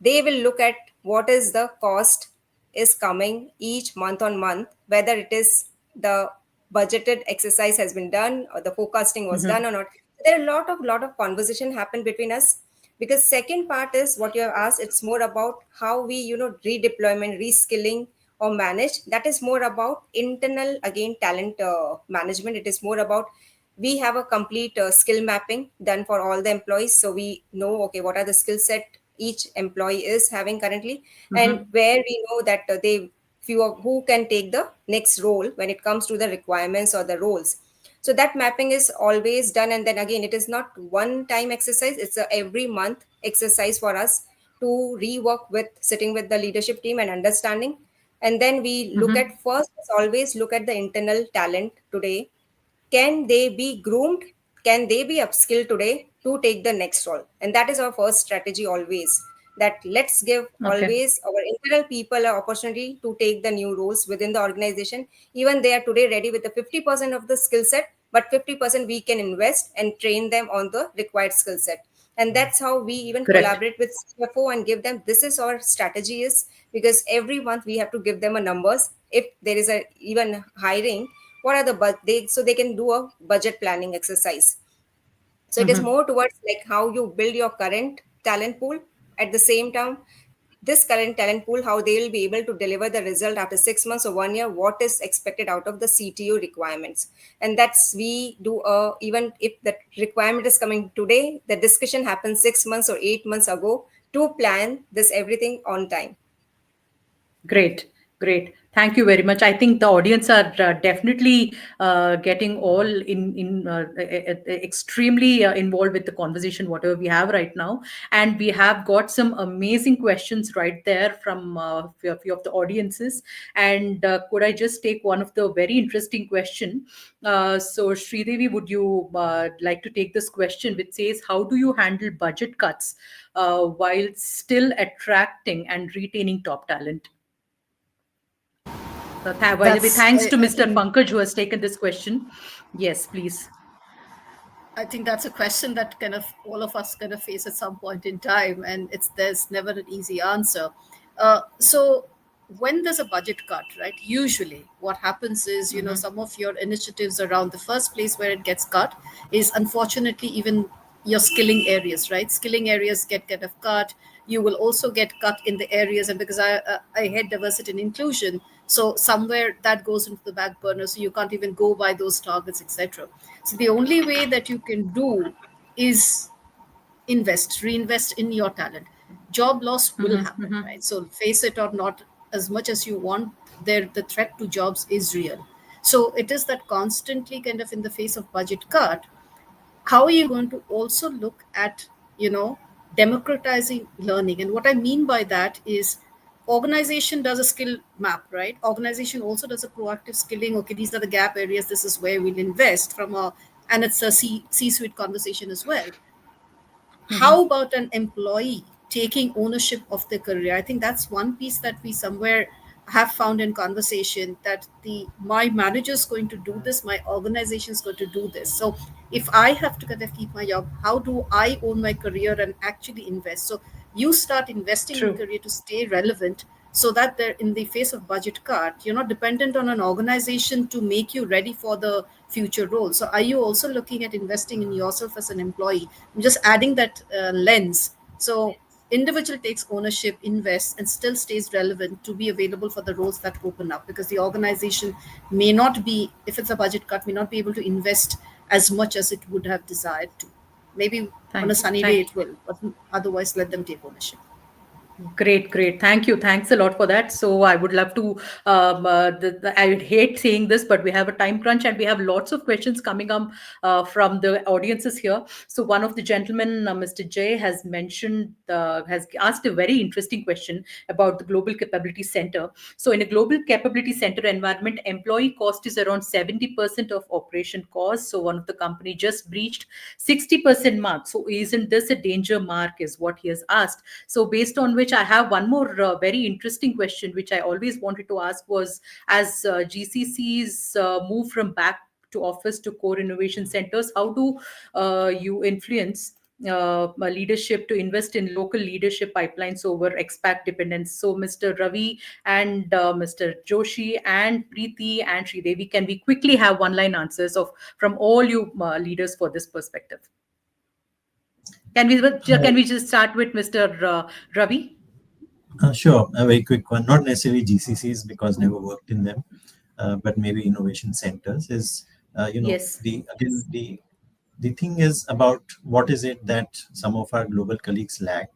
they will look at what is the cost is coming each month on month, whether it is the budgeted exercise has been done or the forecasting was Mm-hmm. done or not. There are a lot of conversation happen between us, because second part is what you have asked. It's more about how we redeployment, reskilling, or manage. That is more about internal, again, talent management. It is more about we have a complete skill mapping done for all the employees, so we know, okay, what are the skill set each employee is having currently, and Mm-hmm. where we know that they few of who can take the next role when it comes to the requirements or the roles. So that mapping is always done, and then again it is not one time exercise, it's a every month exercise for us to rework with sitting with the leadership team and understanding. And then we look Mm-hmm. at, first always look at the internal talent today. Can they be groomed? Can they be upskilled today to take the next role? And that is our first strategy always. That let's give Okay. always our internal people an opportunity to take the new roles within the organization. Even they are today ready with the 50% of the skill set, but 50% we can invest and train them on the required skill set. And that's how we even Correct. collaborate with CFO and give them, this is our strategy is, because every month we have to give them a numbers. If there is a even hiring, what are the they, so they can do a budget planning exercise. So it is Mm-hmm. more towards like how you build your current talent pool. At the same time, this current talent pool, how they will be able to deliver the result after 6 months or 1 year, what is expected out of the CTO requirements. And that's we do even if the requirement is coming today, the discussion happens 6 months or 8 months ago to plan this everything on time. Great, great. Thank you very much. I think the audience are definitely getting all extremely involved with the conversation, whatever we have right now, and we have got some amazing questions right there from few of the audiences. And could I just take one of the very interesting question? So, Sreedevi, would you like to take this question, which says, "How do you handle budget cuts while still attracting and retaining top talent?" By the way, That's, thanks to I Mr. think, Pankaj who has taken this question. Yes, please. I think that's a question that kind of all of us kind of face at some point in time, and it's there's never an easy answer. So when there's a budget cut, right? Usually, what happens is, Mm-hmm. some of your initiatives around the first place where it gets cut is unfortunately even your skilling areas, right? Skilling areas get kind of cut. you will also get cut in the areas. And because I head diversity and inclusion, so somewhere that goes into the back burner, so you can't even go by those targets, etc. So the only way that you can do is reinvest in your talent. Job loss will happen, right? So face it or not, as much as you want, there the threat to jobs is real. So it is that constantly kind of in the face of budget cut, how are you going to also look at, democratizing learning? And what I mean by that is, organization does a skill map, right? Organization also does a proactive skilling. Okay, these are the gap areas, this is where we'll invest from a, and it's a C-suite conversation as well. How about an employee taking ownership of their career? I think that's one piece that we somewhere have found in conversation, that the my manager is going to do this, my organization is going to do this. So if I have to kind of keep my job, how do I own my career and actually invest? So you start investing in True. career to stay relevant, so that they're in the face of budget cut, you're not dependent on an organization to make you ready for the future role. So are you also looking at investing in yourself as an employee? I'm just adding that lens. So individual takes ownership, invests, and still stays relevant to be available for the roles that open up, because the organization may not be, if it's a budget cut, may not be able to invest as much as it would have desired to. Maybe on a Thank you. sunny day it will, but otherwise let them take ownership. Great, great. Thank you. Thanks a lot for that. So I would love to. I would hate saying this, but we have a time crunch and we have lots of questions coming up from the audiences here. So one of the gentlemen, Mr. Jay, has asked a very interesting question about the Global Capability Center. So in a Global Capability Center environment, employee cost is around 70% of operation cost. So one of the company just breached 60% mark. So isn't this a danger mark? Is what he has asked. So based on which I have one more very interesting question, which I always wanted to ask was, as GCCs move from back to office to core innovation centers, how do you influence leadership to invest in local leadership pipelines over expat dependence? So Mr. Ravi and Mr. Joshi and Preeti and Sreedevi, can we quickly have one line answers of from all you leaders for this perspective? Can we just start with Mr. Ravi? Sure, a very quick one. Not necessarily GCCs because never worked in them, but maybe innovation centers. Is Yes. the thing is about what is it that some of our global colleagues lack,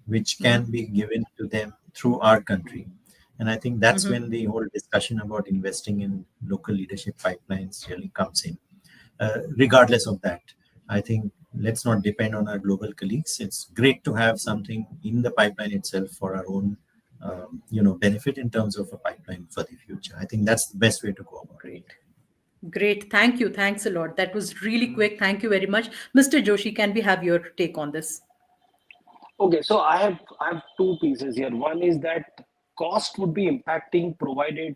which can be given to them through our country. And I think that's when the whole discussion about investing in local leadership pipelines really comes in. Regardless of that, I think let's not depend on our global colleagues. It's great to have something in the pipeline itself for our own, benefit in terms of a pipeline for the future. I think that's the best way to go about it. Great. Great. Thank you. Thanks a lot. That was really quick. Thank you very much. Mr. Joshi, can we have your take on this? Okay, so I have two pieces here. One is that cost would be impacting provided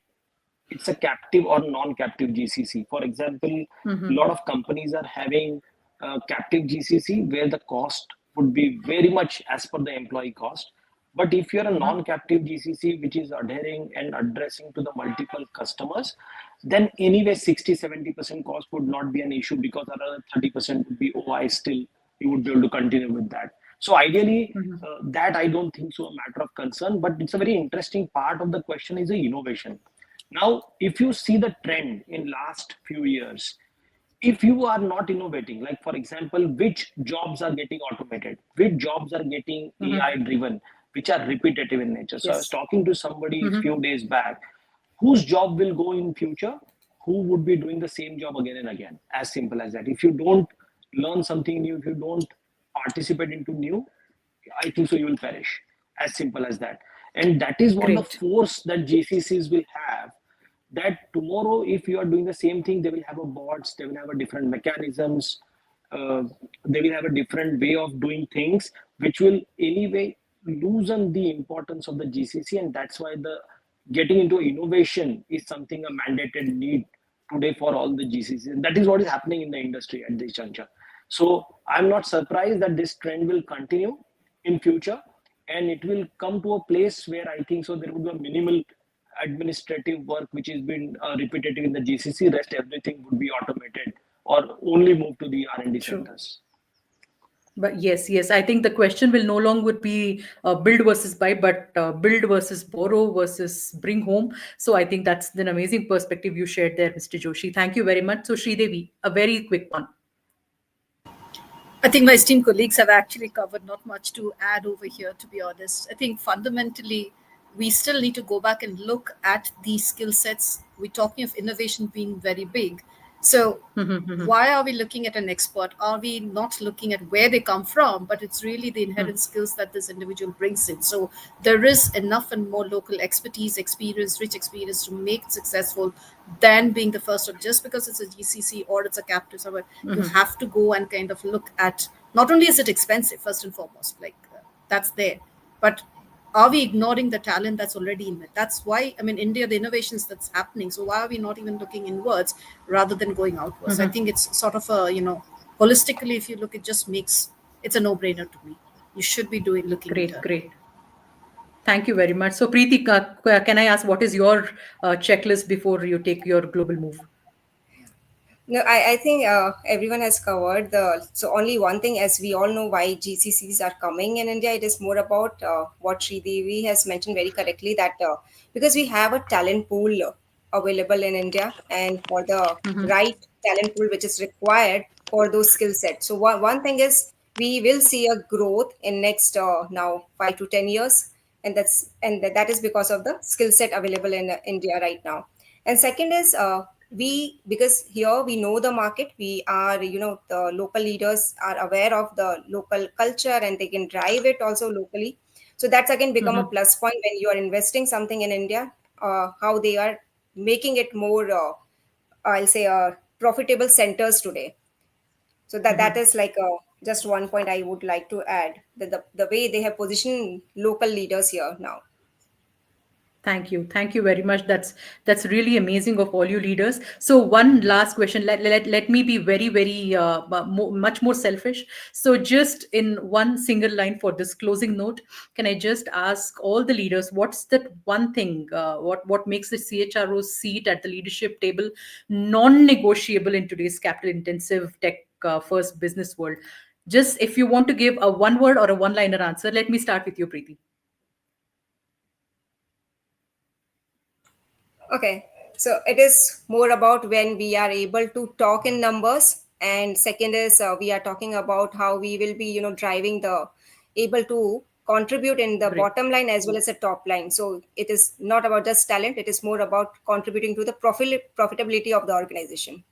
it's a captive or non-captive GCC. For example, a lot of companies are having captive GCC where the cost would be very much as per the employee cost. But if you're a non-captive GCC which is adhering and addressing to the multiple customers, then anyway 60-70% cost would not be an issue, because another 30% would be OI still. You would be able to continue with that. So ideally, that I don't think so a matter of concern. But it's a very interesting part of the question is the innovation. Now, if you see the trend in last few years, if you are not innovating, like for example, which jobs are getting automated, which jobs are getting AI driven, which are repetitive in nature. So I was Yes. talking to somebody a few days back, whose job will go in future, who would be doing the same job again and again. As simple as that. If you don't learn something new, if you don't participate into new, I think so you will perish. As simple as that. And that is what the Great. force that GCCs will have, that tomorrow if you are doing the same thing, they will have a bots, they will have a different mechanisms, uh, they will have a different way of doing things, which will anyway loosen the importance of the GCC. And that's why the getting into innovation is something a mandated need today for all the GCCs. And that is what is happening in the industry at this juncture. So I'm not surprised that this trend will continue in future, and it will come to a place where I think so there will be a minimal administrative work which has been repetitive in the GCC. Rest everything would be automated or only move to the R&D True. centers. But yes, yes, I think the question will no longer be build versus buy, but build versus borrow versus bring home. So I think that's an amazing perspective you shared there, Mr. Joshi. Thank you very much. So Sridevi, a very quick one. I think my esteemed colleagues have actually covered not much to add over here, to be honest. I think fundamentally, we still need to go back and look at these skill sets. We're talking of innovation being very big. So, why are we looking at an expert? Are we not looking at where they come from, but it's really the inherent skills that this individual brings in? So, there is enough and more local expertise, experience, rich experience to make it successful than being the first one. Just because it's a GCC or it's a captive somewhere, you have to go and kind of look at not only is it expensive, first and foremost, like that's there, but are we ignoring the talent that's already in it? That's why, I mean, India, the innovations that's happening. So why are we not even looking inwards rather than going outwards? I think it's sort of a, holistically, if you look, it just makes it's a no-brainer to me. You should be doing looking Great, internally. great. Thank you very much. So Preeti, can I ask what is your checklist before you take your global move? No, I think everyone has covered the. So only one thing, as we all know, why GCCs are coming in India. It is more about what Sreedevi has mentioned very correctly, that because we have a talent pool available in India, and for the right talent pool which is required for those skill sets. So one thing is we will see a growth in next now 5 to 10 years, and that is because of the skill set available in India right now. And second is we, because here we know the market, we are, the local leaders are aware of the local culture and they can drive it also locally. So that's again become a plus point when you are investing something in India, how they are making it more, I'll say, profitable centers today. So that is like just one point I would like to add, that the way they have positioned local leaders here now. Thank you very much. That's really amazing of all you leaders. So one last question. Let me be very very much more selfish. So just in one single line for this closing note, can I just ask all the leaders what's that one thing? What makes the CHRO seat at the leadership table non-negotiable in today's capital intensive tech first business world? Just if you want to give a one word or a one liner answer, let me start with you, Preeti. Okay, so it is more about when we are able to talk in numbers, and second is we are talking about how we will be, driving the able to contribute in the Great. bottom line as well as the top line. So it is not about just talent; it is more about contributing to the profitability of the organization.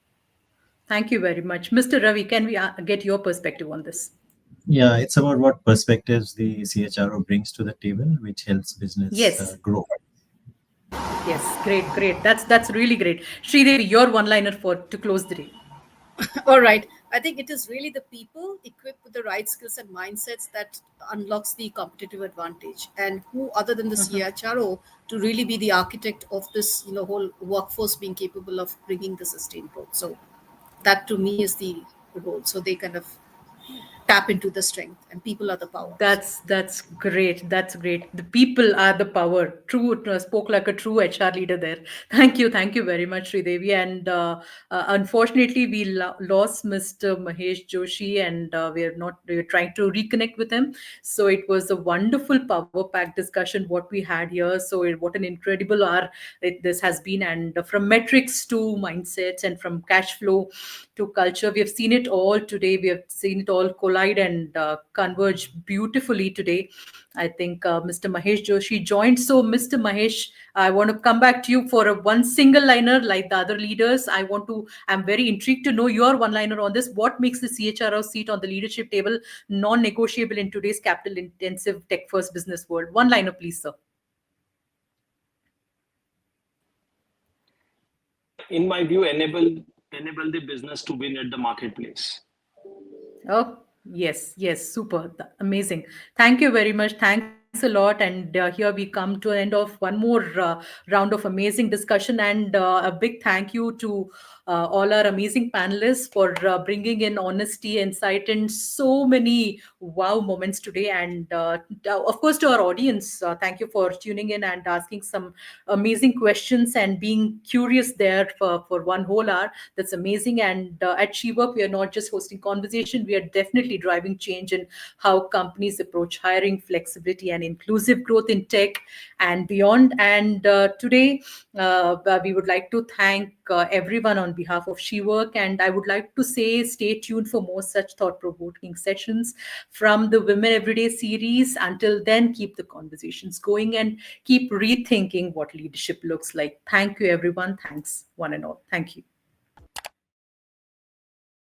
Thank you very much. Mr. Ravi, can we get your perspective on this? Yeah, it's about what perspectives the CHRO brings to the table, which helps business Yes. grow. Yes. Great, great. That's really great. Sridevi, your one-liner for to close the day. All right. I think it is really the people equipped with the right skills and mindsets that unlocks the competitive advantage. And who other than the CHRO to really be the architect of this, whole workforce being capable of bringing the sustained growth. So that to me is the role. So they kind of tap into the strength, and people are the power. So That's great. That's great. The people are the power. True, spoke like a true HR leader there. Thank you very much, Sridevi. And unfortunately, we lost Mr. Mahesh Joshi, and we're trying to reconnect with him. So it was a wonderful power packed discussion what we had here. So what an incredible hour this has been, and from metrics to mindsets, and from cash flow to culture. We have seen it all today. We have seen it all collide and converge beautifully today. I think Mr. Mahesh Joshi joined. So, Mr. Mahesh, I want to come back to you for a one single liner like the other leaders. I'm very intrigued to know your one liner on this. What makes the CHRO seat on the leadership table non negotiable in today's capital intensive tech first business world? One liner, please, sir. In my view, enable the business to win at the marketplace. Oh, yes, yes, super. Amazing. Thank you very much. Thanks, Thanks a lot. And here we come to an end of one more round of amazing discussion. And a big thank you to all our amazing panelists for bringing in honesty, insight, and so many wow moments today. And of course, to our audience, thank you for tuning in and asking some amazing questions and being curious there for one whole hour. That's amazing. And at SheWork, we are not just hosting conversation, we are definitely driving change in how companies approach hiring, flexibility, and inclusive growth in tech and beyond. And today, we would like to thank everyone on behalf of SheWork. And I would like to say stay tuned for more such thought provoking sessions from the Women Everyday series. Until then, keep the conversations going and keep rethinking what leadership looks like. Thank you, everyone. Thanks, one and all. Thank you.